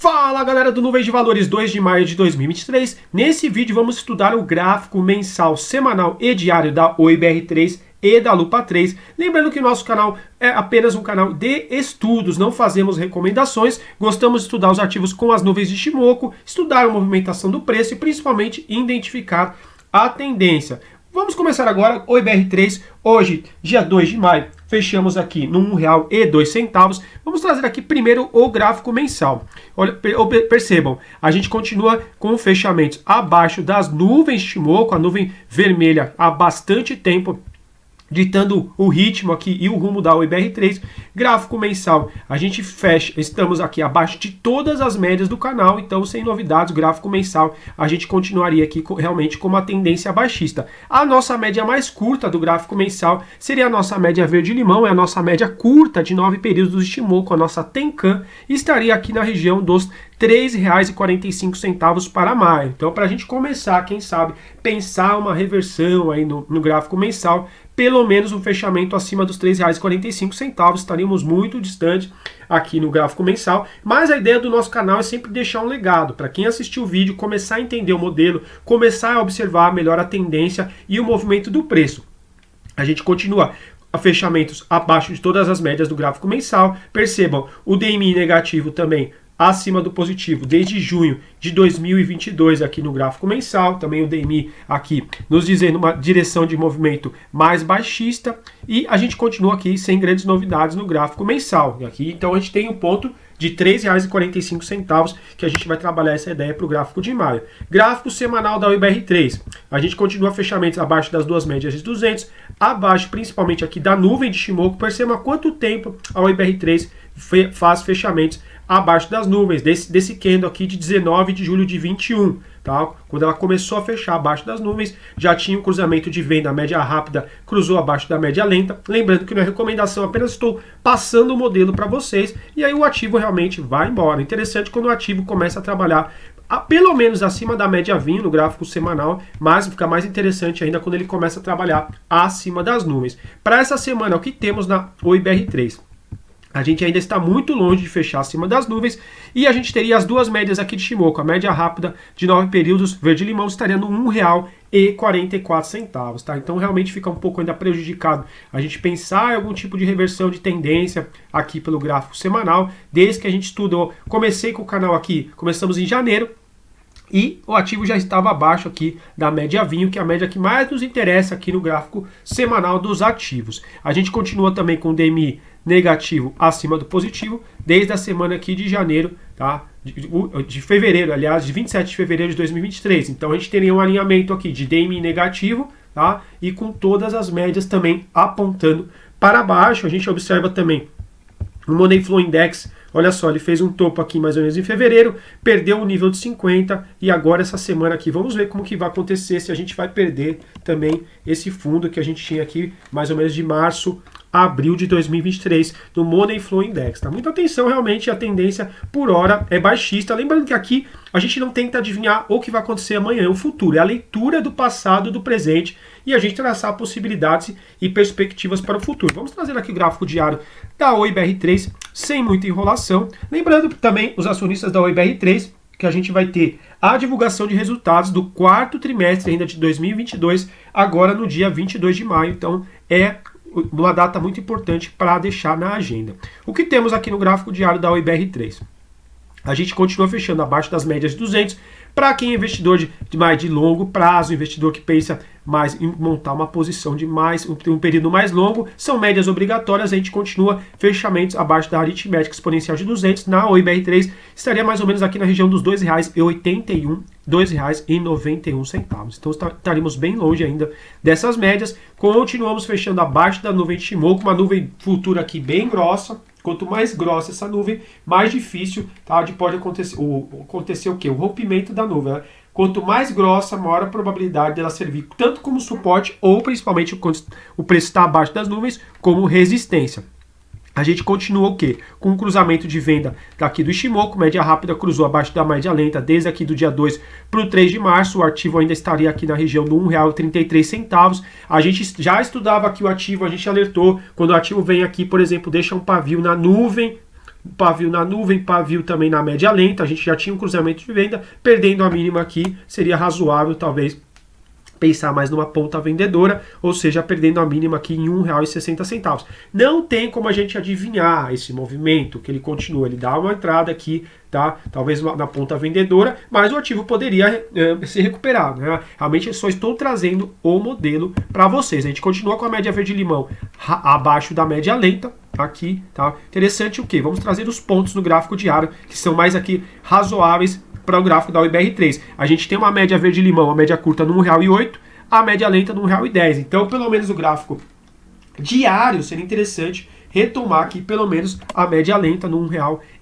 Fala galera do Nuvem de Valores, 2 de maio de 2023. Nesse vídeo vamos estudar o gráfico mensal, semanal e diário da OIBR3 e da Lupa 3. Lembrando que o nosso canal é apenas um canal de estudos, não fazemos recomendações. Gostamos de estudar os ativos com as nuvens de Shimoku, estudar a movimentação do preço e principalmente identificar a tendência. Vamos começar agora o IBR3, hoje, dia 2 de maio, fechamos aqui no R$ 1,02. Vamos trazer aqui primeiro o gráfico mensal. Olha, percebam, a gente continua com fechamentos abaixo das nuvens de Shimoku, a nuvem vermelha há bastante tempo, ditando o ritmo aqui e o rumo da OIBR3. Gráfico mensal, a gente fecha, estamos aqui abaixo de todas as médias do canal, então sem novidades, gráfico mensal, a gente continuaria aqui realmente com uma tendência baixista. A nossa média mais curta do gráfico mensal seria a nossa média verde-limão, é a nossa média curta de 9 períodos de Shimoku, a nossa Tenkan, estaria aqui na região dos R$ 3,45 para maio. Então, para a gente começar, quem sabe, pensar uma reversão aí no gráfico mensal, pelo menos um fechamento acima dos R$ 3,45, estaríamos muito distante aqui no gráfico mensal, mas a ideia do nosso canal é sempre deixar um legado, para quem assistiu o vídeo, começar a entender o modelo, começar a observar melhor a tendência e o movimento do preço. A gente continua a fechamentos abaixo de todas as médias do gráfico mensal, percebam, o DMI negativo também acima do positivo desde junho de 2022 aqui no gráfico mensal, também o DMI aqui nos dizendo uma direção de movimento mais baixista, e a gente continua aqui sem grandes novidades no gráfico mensal. Aqui, então a gente tem um ponto de R$ 3,45 que a gente vai trabalhar essa ideia para o gráfico de maio. Gráfico semanal da OIBR3, a gente continua fechamentos abaixo das duas médias de 200, abaixo principalmente aqui da nuvem de Shimoku. Perceba há quanto tempo a OIBR3 faz fechamentos abaixo das nuvens, desse candle aqui de 19 de julho de 21, tá? Quando ela começou a fechar abaixo das nuvens, já tinha um cruzamento de venda, a média rápida cruzou abaixo da média lenta. Lembrando que não é recomendação, apenas estou passando o modelo para vocês, e aí o ativo realmente vai embora. Interessante quando o ativo começa a trabalhar pelo menos acima da média 20 no gráfico semanal, mas fica mais interessante ainda quando ele começa a trabalhar acima das nuvens. Para essa semana, o que temos na OIBR3? A gente ainda está muito longe de fechar acima das nuvens, e a gente teria as duas médias aqui de Shimoku. A média rápida de 9 períodos verde-limão estaria no R$ 1,44, tá? Então realmente fica um pouco ainda prejudicado a gente pensar em algum tipo de reversão de tendência aqui pelo gráfico semanal, desde que a gente estudou. Comecei com o canal aqui, começamos em janeiro, e o ativo já estava abaixo aqui da média vinho, que é a média que mais nos interessa aqui no gráfico semanal dos ativos. A gente continua também com o DMI negativo acima do positivo, desde a semana aqui de janeiro, tá? De fevereiro, aliás, de 27 de fevereiro de 2023. Então a gente teria um alinhamento aqui de DMI negativo, tá? E com todas as médias também apontando para baixo. A gente observa também o Money Flow Index. Olha só, ele fez um topo aqui mais ou menos em fevereiro, perdeu o nível de 50, e agora essa semana aqui, vamos ver como que vai acontecer, se a gente vai perder também esse fundo que a gente tinha aqui mais ou menos de março a abril de 2023, no Money Flow Index. Tá? Muita atenção, realmente, a tendência por hora é baixista. Lembrando que aqui a gente não tenta adivinhar o que vai acontecer amanhã, o futuro, é a leitura do passado, do presente, e a gente traçar possibilidades e perspectivas para o futuro. Vamos trazer aqui o gráfico diário da OIBR3, sem muita enrolação. Lembrando também os acionistas da OIBR3, que a gente vai ter a divulgação de resultados do quarto trimestre ainda de 2022, agora no dia 22 de maio. Então é uma data muito importante para deixar na agenda. O que temos aqui no gráfico diário da OIBR3? A gente continua fechando abaixo das médias de 200. Para quem é investidor de longo prazo, investidor que pensa mais em montar uma posição de um período mais longo, são médias obrigatórias. A gente continua fechamentos abaixo da aritmética exponencial de 200. Na OIBR3 estaria mais ou menos aqui na região dos R$ 2,81, R$ 2,91. Então estaríamos bem longe ainda dessas médias. Continuamos fechando abaixo da nuvem de Shimoku, uma nuvem futura aqui bem grossa. Quanto mais grossa essa nuvem, mais difícil, tá, pode acontecer o quê? O rompimento da nuvem. Né? Quanto mais grossa, maior a probabilidade dela servir tanto como suporte ou principalmente quando o preço está abaixo das nuvens, como resistência. A gente continua o quê? Com um cruzamento de venda daqui do Shimoku, média rápida cruzou abaixo da média lenta desde aqui do dia 2 para o 3 de março, o ativo ainda estaria aqui na região do R$ 1,33. A gente já estudava aqui o ativo, a gente alertou, quando o ativo vem aqui, por exemplo, deixa um pavio na nuvem pavio na nuvem, pavio também na média lenta, a gente já tinha um cruzamento de venda, perdendo a mínima aqui, seria razoável talvez pensar mais numa ponta vendedora, ou seja, perdendo a mínima aqui em R$ 1,60. Não tem como a gente adivinhar esse movimento, que ele continua, ele dá uma entrada aqui, tá? Talvez na ponta vendedora, mas o ativo poderia se recuperar, né? Realmente eu só estou trazendo o modelo para vocês. A gente continua com a média verde-limão abaixo da média lenta, aqui, tá? Interessante o que? Vamos trazer os pontos no gráfico diário, que são mais aqui razoáveis para o gráfico da OIBR3. A gente tem uma média verde-limão, uma média curta no R$ 1,08, a média lenta no R$ 1,10. Então, pelo menos o gráfico diário seria interessante retomar aqui pelo menos a média lenta no R$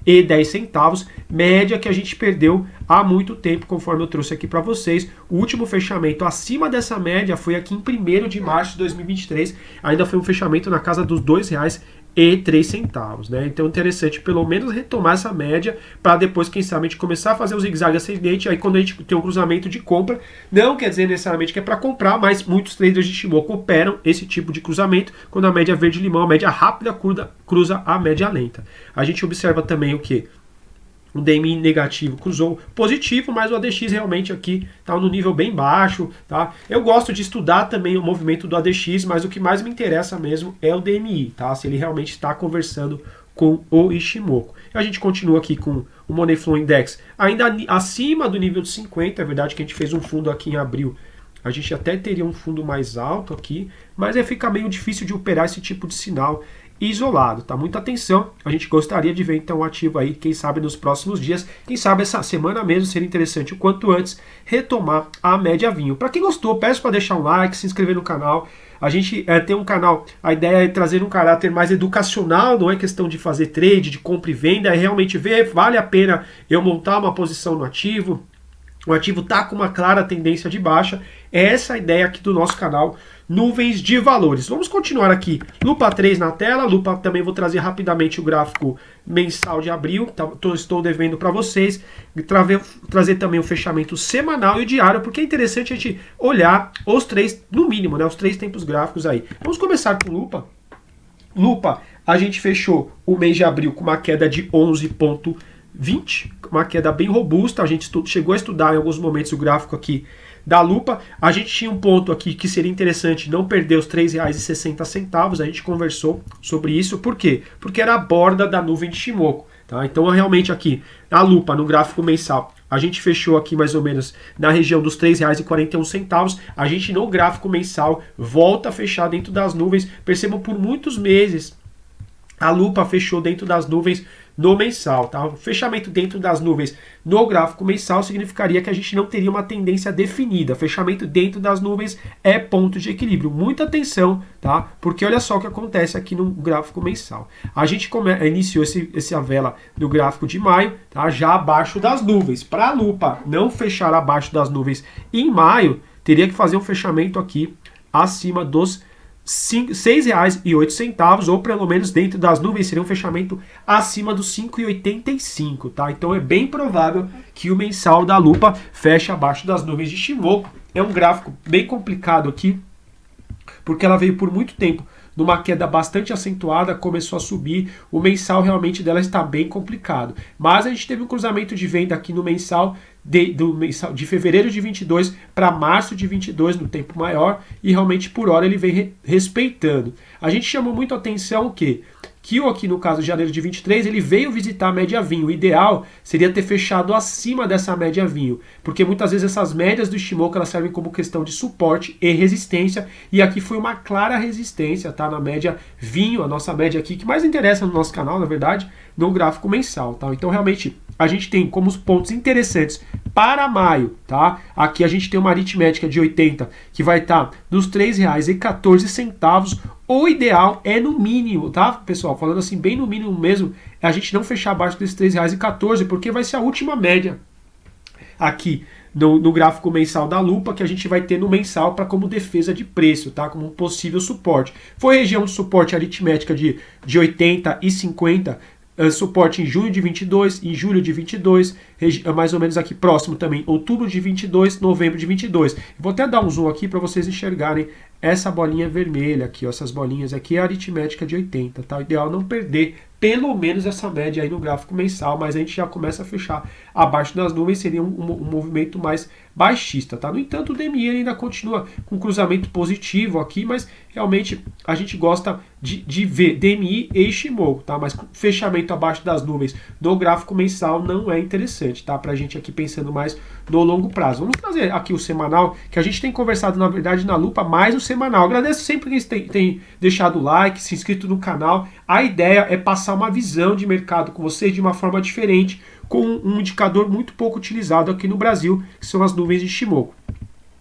1,10, média que a gente perdeu há muito tempo, conforme eu trouxe aqui para vocês. O último fechamento acima dessa média foi aqui em 1º de março de 2023, ainda foi um fechamento na casa dos R$ 2,03, né? Então interessante pelo menos retomar essa média para depois, quem sabe, a gente começar a fazer o zigue-zague ascendente. Aí quando a gente tem um cruzamento de compra, não quer dizer necessariamente que é para comprar, mas muitos traders de Ichimoku operam esse tipo de cruzamento quando a média verde-limão, a média rápida, cruza a média lenta. A gente observa também o que? O DMI negativo cruzou positivo, mas o ADX realmente aqui está no nível bem baixo, tá? Eu gosto de estudar também o movimento do ADX, mas o que mais me interessa mesmo é o DMI, tá? Se ele realmente está conversando com o Ichimoku. A gente continua aqui com o Money Flow Index ainda acima do nível de 50, é verdade que a gente fez um fundo aqui em abril, a gente até teria um fundo mais alto aqui, mas fica meio difícil de operar esse tipo de sinal isolado, tá? Muita atenção, a gente gostaria de ver então o ativo aí, quem sabe nos próximos dias, quem sabe essa semana mesmo seria interessante o quanto antes retomar a média vinho. Para quem gostou, peço para deixar um like, se inscrever no canal. A gente tem um canal, a ideia é trazer um caráter mais educacional, não é questão de fazer trade, de compra e venda, é realmente ver, vale a pena eu montar uma posição no ativo, o ativo está com uma clara tendência de baixa. É essa a ideia aqui do nosso canal Nuvens de Valores. Vamos continuar aqui. Lupa 3 na tela. Lupa também vou trazer rapidamente o gráfico mensal de abril. Estou devendo para vocês. Trazer também o fechamento semanal e diário, porque é interessante a gente olhar os três, no mínimo, né, os três tempos gráficos aí. Vamos começar com Lupa. Lupa, a gente fechou o mês de abril com uma queda de 11,20, uma queda bem robusta. A gente chegou a estudar em alguns momentos o gráfico aqui da Lupa. A gente tinha um ponto aqui que seria interessante não perder os R$ 3,60. A gente conversou sobre isso. Por quê? Porque era a borda da nuvem de Ichimoku, tá? Então realmente aqui a Lupa no gráfico mensal a gente fechou aqui mais ou menos na região dos R$ 3,41. A gente no gráfico mensal volta a fechar dentro das nuvens. Percebam, por muitos meses a Lupa fechou dentro das nuvens no mensal, tá? O fechamento dentro das nuvens no gráfico mensal significaria que a gente não teria uma tendência definida. Fechamento dentro das nuvens é ponto de equilíbrio. Muita atenção, tá? Porque olha só o que acontece aqui no gráfico mensal. A gente iniciou essa vela no gráfico de maio, tá? Já abaixo das nuvens. Para a Lupa não fechar abaixo das nuvens em maio, teria que fazer um fechamento aqui acima dos R$ 6,08, ou pelo menos dentro das nuvens seria um fechamento acima dos 5,85, tá? Então é bem provável que o mensal da Lupa feche abaixo das nuvens de Ichimoku. É um gráfico bem complicado aqui, porque ela veio por muito tempo numa queda bastante acentuada, começou a subir, o mensal realmente dela está bem complicado. Mas a gente teve um cruzamento de venda aqui no mensal de fevereiro de 22 para março de 22, no tempo maior, e realmente por hora ele vem respeitando. A gente chamou muito a atenção que aqui no caso de janeiro de 23, ele veio visitar a média vinho. O ideal seria ter fechado acima dessa média vinho, porque muitas vezes essas médias do Ichimoku elas servem como questão de suporte e resistência, e aqui foi uma clara resistência, tá? Na média vinho, a nossa média aqui, que mais interessa no nosso canal, na verdade, no gráfico mensal, tá? Então realmente a gente tem como os pontos interessantes para maio, tá? Aqui a gente tem uma aritmética de 80 que vai estar nos R$ 3,14. O ideal é no mínimo, tá, pessoal? Falando assim, bem no mínimo mesmo, a gente não fechar abaixo desses R$ 3,14, porque vai ser a última média aqui no gráfico mensal da Lupa que a gente vai ter no mensal para como defesa de preço, tá? Como um possível suporte. Foi região de suporte aritmética de 80 e 50, suporte em junho de 22, em julho de 22, mais ou menos aqui próximo também, outubro de 22, novembro de 22. Vou até dar um zoom aqui para vocês enxergarem essa bolinha vermelha aqui, ó, essas bolinhas aqui é a aritmética de 80, tá? O ideal é não perder pelo menos essa média aí no gráfico mensal, mas a gente já começa a fechar abaixo das nuvens, seria um movimento mais baixista, tá? No entanto, o DMI ainda continua com cruzamento positivo aqui, mas realmente a gente gosta de ver DMI e Ishimoku, tá? Mas fechamento abaixo das nuvens no gráfico mensal não é interessante, tá? Pra gente aqui pensando mais no longo prazo. Vamos trazer aqui o semanal, que a gente tem conversado, na verdade, na lupa, mais o semanal. Agradeço sempre quem tem deixado o like, se inscrito no canal. A ideia é passar uma visão de mercado com vocês de uma forma diferente, com um indicador muito pouco utilizado aqui no Brasil, que são as nuvens de Ishimoku.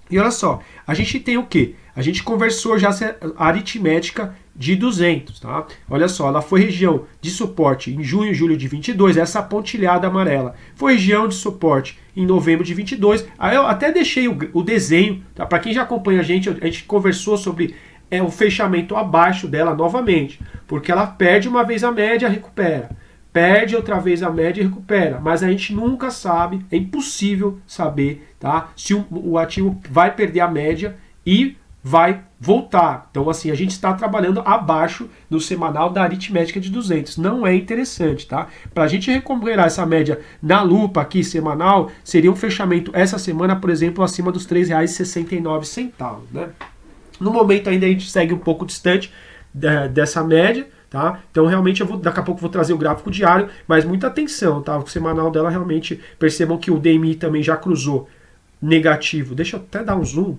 E olha só, a gente tem o quê? A gente conversou já a aritmética de 200, tá? Olha só, ela foi região de suporte em junho e julho de 22, essa pontilhada amarela. Foi região de suporte em novembro de 22. Aí eu até deixei o desenho, tá? Para quem já acompanha a gente conversou sobre o fechamento abaixo dela novamente, porque ela perde uma vez a média, recupera. Perde outra vez a média e recupera, mas a gente nunca sabe, é impossível saber, tá? Se o ativo vai perder a média e vai voltar. Então, assim, a gente está trabalhando abaixo do semanal da aritmética de 200. Não é interessante, tá? Para a gente recuperar essa média na lupa aqui, semanal, seria um fechamento essa semana, por exemplo, acima dos R$ 3,69, né? No momento ainda a gente segue um pouco distante dessa média, tá? Então realmente daqui a pouco vou trazer o gráfico diário, mas muita atenção, tá? O semanal dela realmente, percebam que o DMI também já cruzou negativo. Deixa eu até dar um zoom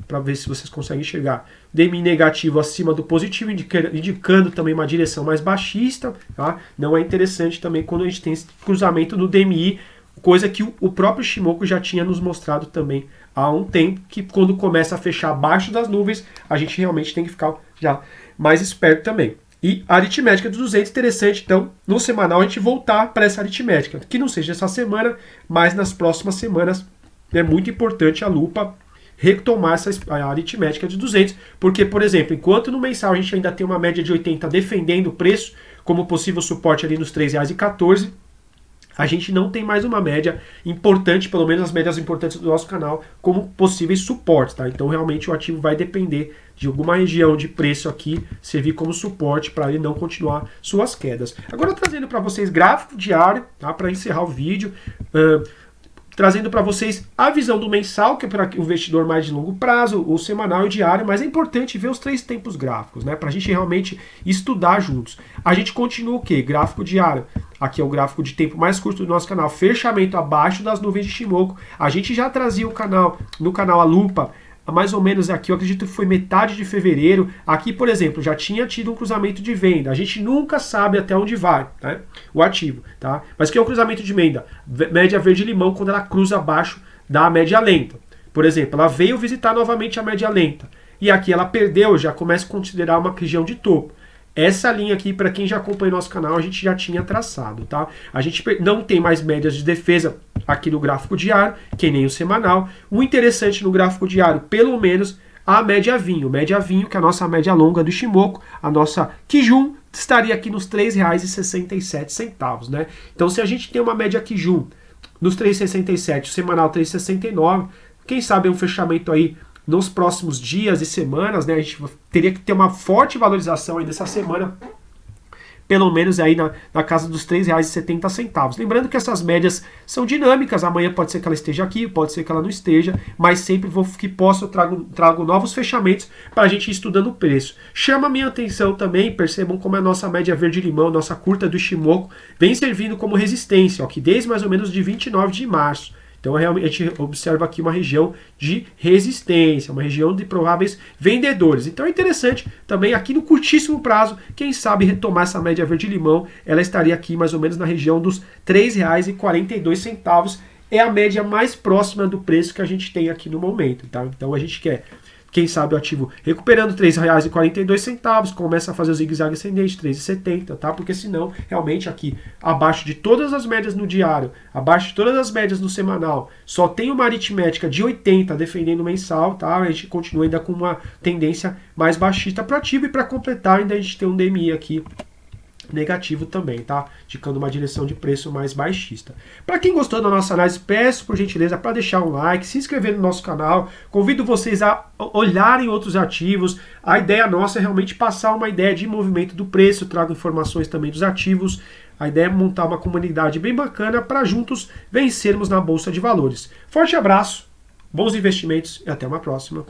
para ver se vocês conseguem enxergar. DMI negativo acima do positivo, indicando também uma direção mais baixista, tá? Não é interessante também quando a gente tem esse cruzamento no DMI, coisa que o próprio Ishimoku já tinha nos mostrado também há um tempo, que quando começa a fechar abaixo das nuvens, a gente realmente tem que ficar já mais esperto também. E a aritmética dos 200, interessante, então, no semanal a gente voltar para essa aritmética, que não seja essa semana, mas nas próximas semanas. É muito importante a lupa retomar a aritmética de 200, porque, por exemplo, enquanto no mensal a gente ainda tem uma média de 80 defendendo o preço, como possível suporte ali nos R$ 3,14, a gente não tem mais uma média importante, pelo menos as médias importantes do nosso canal, como possíveis suportes, tá? Então realmente o ativo vai depender de alguma região de preço aqui servir como suporte para ele não continuar suas quedas. Agora trazendo para vocês gráfico diário, tá? Para encerrar o vídeo, trazendo para vocês a visão do mensal, que é para o investidor mais de longo prazo, o semanal e o diário, mas é importante ver os 3 tempos gráficos, né? Para a gente realmente estudar juntos. A gente continua o quê? Gráfico diário. Aqui é o gráfico de tempo mais curto do nosso canal, fechamento abaixo das nuvens de Ishimoku. A gente já trazia no canal A Lupa, mais ou menos aqui, eu acredito que foi metade de fevereiro. Aqui, por exemplo, já tinha tido um cruzamento de venda. A gente nunca sabe até onde vai, né, o ativo, tá? Mas que é o cruzamento de venda? Média verde-limão, quando ela cruza abaixo da média lenta. Por exemplo, ela veio visitar novamente a média lenta. E aqui ela perdeu, já começa a considerar uma região de topo. Essa linha aqui, para quem já acompanha nosso canal, a gente já tinha traçado, tá? A gente não tem mais médias de defesa aqui no gráfico diário, que nem o semanal. O interessante no gráfico diário, pelo menos, a média vinho. Média vinho, que é a nossa média longa do Ishimoku, a nossa Kijun, estaria aqui nos R$ 3,67, né? Então, se a gente tem uma média Kijun nos 3,67, o semanal 3,69, quem sabe um fechamento aí nos próximos dias e semanas, né? A gente teria que ter uma forte valorização aí dessa semana, pelo menos aí na casa dos R$ 3,70. Lembrando que essas médias são dinâmicas, amanhã pode ser que ela esteja aqui, pode ser que ela não esteja, mas sempre que posso eu trago novos fechamentos para a gente ir estudando o preço. Chama a minha atenção também, percebam como a nossa média verde-limão, nossa curta do Ishimoku, vem servindo como resistência, ó, que desde mais ou menos de 29 de março. Então, realmente, a gente observa aqui uma região de resistência, uma região de prováveis vendedores. Então, é interessante também aqui no curtíssimo prazo, quem sabe retomar essa média verde-limão, ela estaria aqui mais ou menos na região dos R$ 3,42. É a média mais próxima do preço que a gente tem aqui no momento, tá? Então, a gente quer, quem sabe, o ativo recuperando R$ 3,42, começa a fazer o zigue-zague ascendente, 3,70, tá? Porque senão, realmente, aqui, abaixo de todas as médias no diário, abaixo de todas as médias no semanal, só tem uma aritmética de 80 defendendo o mensal, tá? A gente continua ainda com uma tendência mais baixista para o ativo, e para completar, ainda a gente tem um DMI aqui negativo também, tá? Indicando uma direção de preço mais baixista. Para quem gostou da nossa análise, peço por gentileza para deixar um like, se inscrever no nosso canal, convido vocês a olharem outros ativos. A ideia nossa é realmente passar uma ideia de movimento do preço, trago informações também dos ativos. A ideia é montar uma comunidade bem bacana para juntos vencermos na Bolsa de Valores. Forte abraço, bons investimentos e até uma próxima.